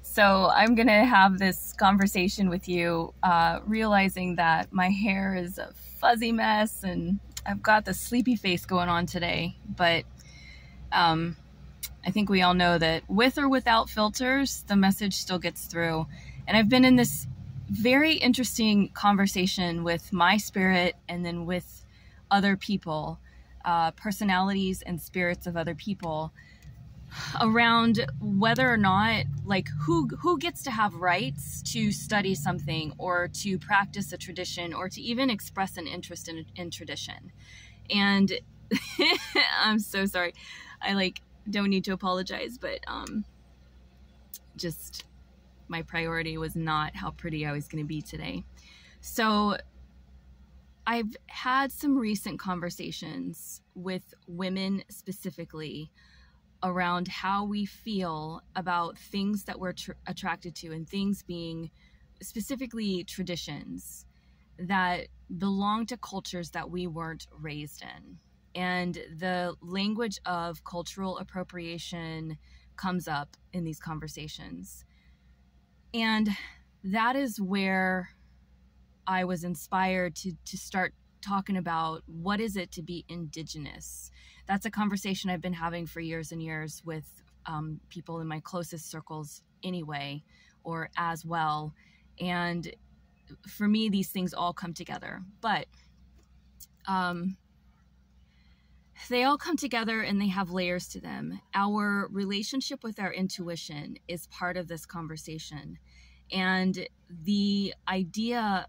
So I'm going to have this conversation with you, realizing that my hair is a fuzzy mess and I've got the sleepy face going on today. But I think we all know that with or without filters, the message still gets through. And I've been in this very interesting conversation with my spirit and then with other people, personalities and spirits of other people, around whether or not, like, who gets to have rights to study something or to practice a tradition or to even express an interest in tradition. And I'm so sorry. I don't need to apologize, but just my priority was not how pretty I was going to be today. So I've had some recent conversations with women specifically around how we feel about things that we're attracted to, and things being specifically traditions that belong to cultures that we weren't raised in. And the language of cultural appropriation comes up in these conversations. And that is where I was inspired to start talking about what is it to be indigenous. That's a conversation I've been having for years and years with people in my closest circles anyway, or as well. And for me, these things all come together. But they all come together and they have layers to them. Our relationship with our intuition is part of this conversation. And the idea,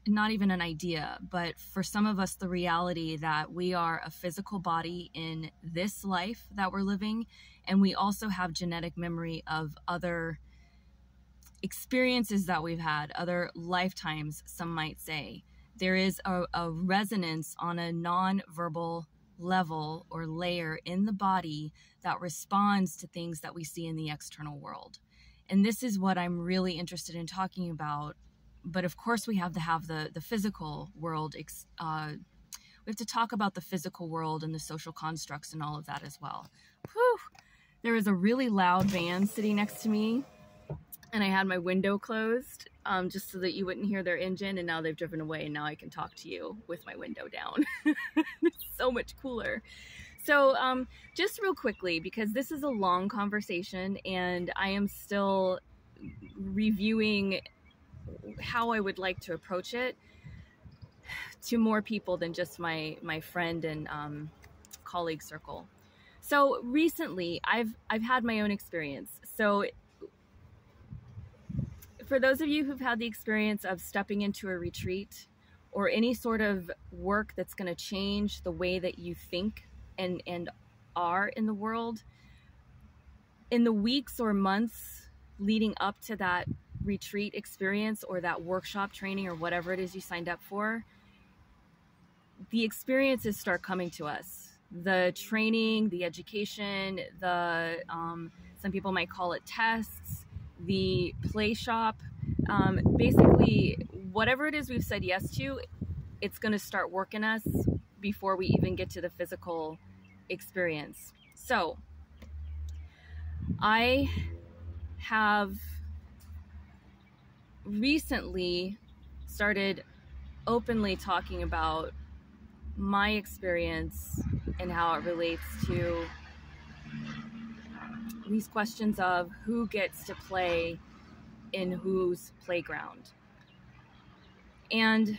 not even an idea, but for some of us, the reality that we are a physical body in this life that we're living, and we also have genetic memory of other experiences that we've had, other lifetimes, some might say. There is a resonance on a non-verbal level or layer in the body that responds to things that we see in the external world. And this is what I'm really interested in talking about. But of course, we have to have the physical world. We have to talk about the physical world and the social constructs and all of that as well. Whew. There is a really loud van sitting next to me, and I had my window closed just so that you wouldn't hear their engine, and now they've driven away, and now I can talk to you with my window down. It's so much cooler. So just real quickly, because this is a long conversation, and I am still reviewing how I would like to approach it to more people than just my friend and colleague circle. So recently, I've had my own experience. So for those of you who've had the experience of stepping into a retreat or any sort of work that's going to change the way that you think and are in the world, in the weeks or months leading up to that retreat experience or that workshop training or whatever it is you signed up for, the experiences start coming to us. The training, the education, the some people might call it tests, the play shop, basically whatever it is we've said yes to, it's going to start working us before we even get to the physical experience. So I have recently started openly talking about my experience and how it relates to these questions of who gets to play in whose playground. And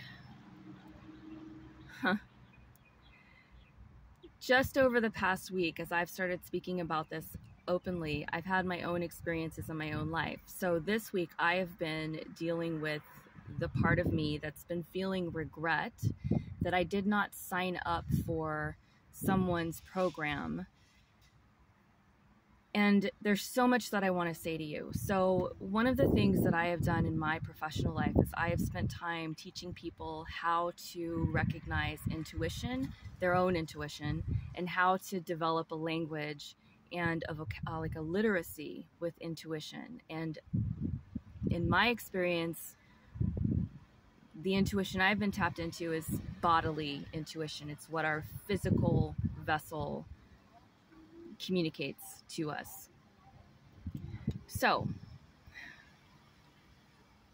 just over the past week, as I've started speaking about this openly, I've had my own experiences in my own life. So this week I have been dealing with the part of me that's been feeling regret that I did not sign up for someone's program. And there's so much that I want to say to you. So one of the things that I have done in my professional life is I have spent time teaching people how to recognize intuition, their own intuition, and how to develop a language and like a literacy with intuition. And in my experience, the intuition I've been tapped into is bodily intuition. It's what our physical vessel communicates to us. So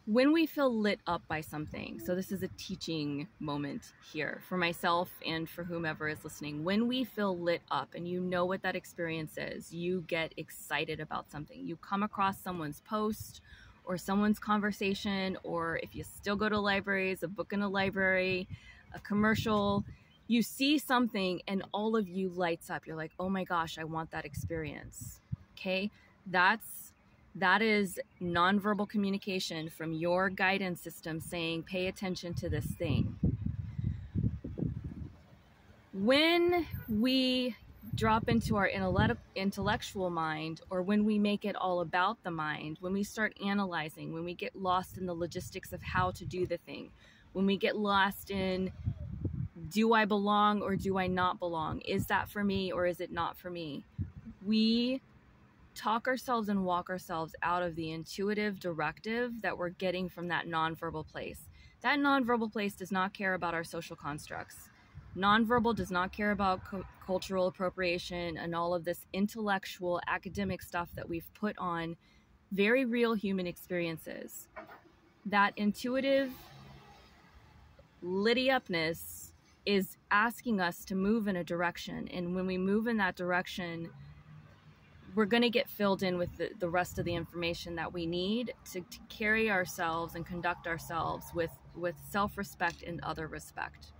when we feel lit up by something, so this is a teaching moment here for myself and for whomever is listening. When we feel lit up, and you know what that experience is, you get excited about something. You come across someone's post or someone's conversation, or if you still go to libraries, a book in a library, a commercial, you see something and all of you lights up. You're like, oh my gosh, I want that experience. Okay, that is nonverbal communication from your guidance system saying, pay attention to this thing. When we drop into our intellectual mind, or when we make it all about the mind, when we start analyzing, when we get lost in the logistics of how to do the thing, when we get lost in, do I belong or do I not belong? Is that for me or is it not for me? We talk ourselves and walk ourselves out of the intuitive directive that we're getting from that nonverbal place. That nonverbal place does not care about our social constructs. Nonverbal does not care about cultural appropriation and all of this intellectual, academic stuff that we've put on very real human experiences. That intuitive liddy-upness is asking us to move in a direction. And when we move in that direction, we're going to get filled in with the rest of the information that we need to carry ourselves and conduct ourselves with self-respect and other respect.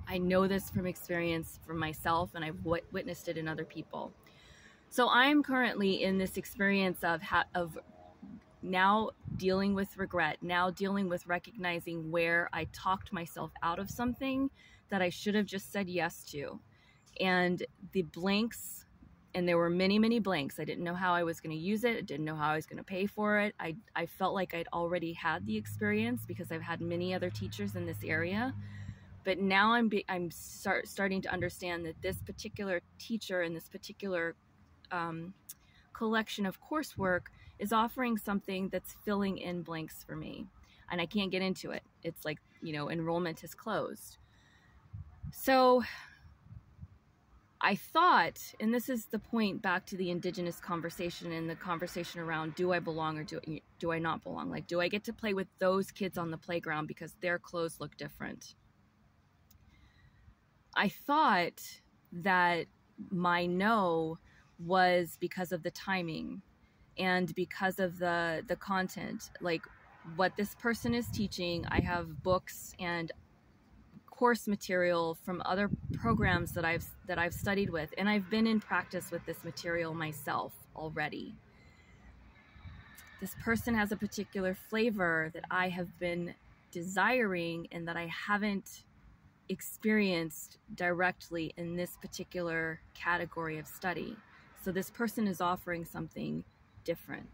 I know this from experience from myself, and I've witnessed it in other people. So I'm currently in this experience of now dealing with regret, now dealing with recognizing where I talked myself out of something that I should have just said yes to. And the blanks, and there were many, many blanks. I didn't know how I was going to use it. I didn't know how I was going to pay for it. I felt like I'd already had the experience because I've had many other teachers in this area. But now I'm starting to understand that this particular teacher and this particular collection of coursework is offering something that's filling in blanks for me. And I can't get into it. It's like, enrollment is closed. So I thought, and this is the point back to the Indigenous conversation and the conversation around, do I belong or do I not belong? Like, do I get to play with those kids on the playground because their clothes look different? I thought that my no was because of the timing and because of the content, like what this person is teaching. I have books and course material from other programs that I've studied with, and I've been in practice with this material myself already. This person has a particular flavor that I have been desiring and that I haven't experienced directly in this particular category of study. So this person is offering something different.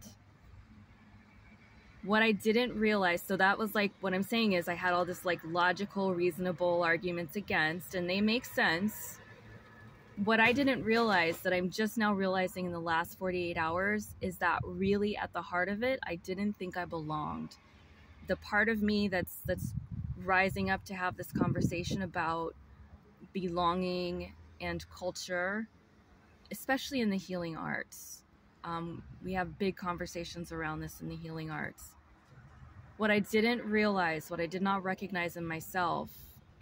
What I didn't realize, so that was like, what I'm saying is I had all this like logical, reasonable arguments against, and they make sense. What I didn't realize, that I'm just now realizing in the last 48 hours, is that really at the heart of it, I didn't think I belonged. The part of me that's rising up to have this conversation about belonging and culture, especially in the healing arts. We have big conversations around this in the healing arts. What I didn't realize, what I did not recognize in myself,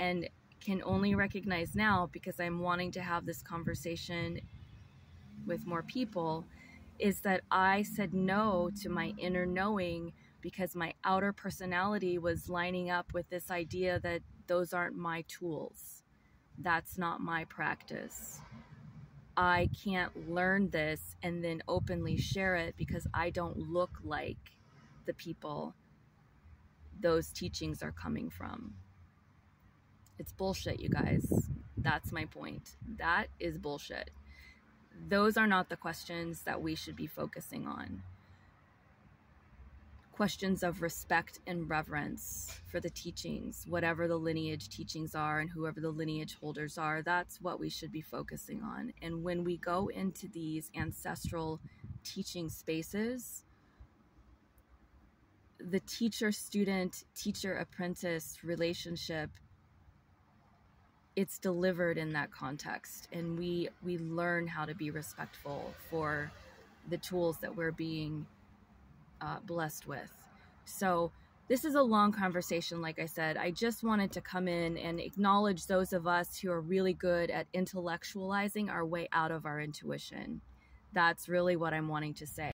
and can only recognize now because I'm wanting to have this conversation with more people, is that I said no to my inner knowing because my outer personality was lining up with this idea that those aren't my tools. That's not my practice. I can't learn this and then openly share it because I don't look like the people those teachings are coming from. It's bullshit, you guys. That's my point. That is bullshit. Those are not the questions that we should be focusing on. Questions of respect and reverence for the teachings, whatever the lineage teachings are and whoever the lineage holders are, that's what we should be focusing on. And when we go into these ancestral teaching spaces, the teacher-student, teacher-apprentice relationship, it's delivered in that context. And we learn how to be respectful for the tools that we're being blessed with. So this is a long conversation, like I said. I just wanted to come in and acknowledge those of us who are really good at intellectualizing our way out of our intuition. That's really what I'm wanting to say.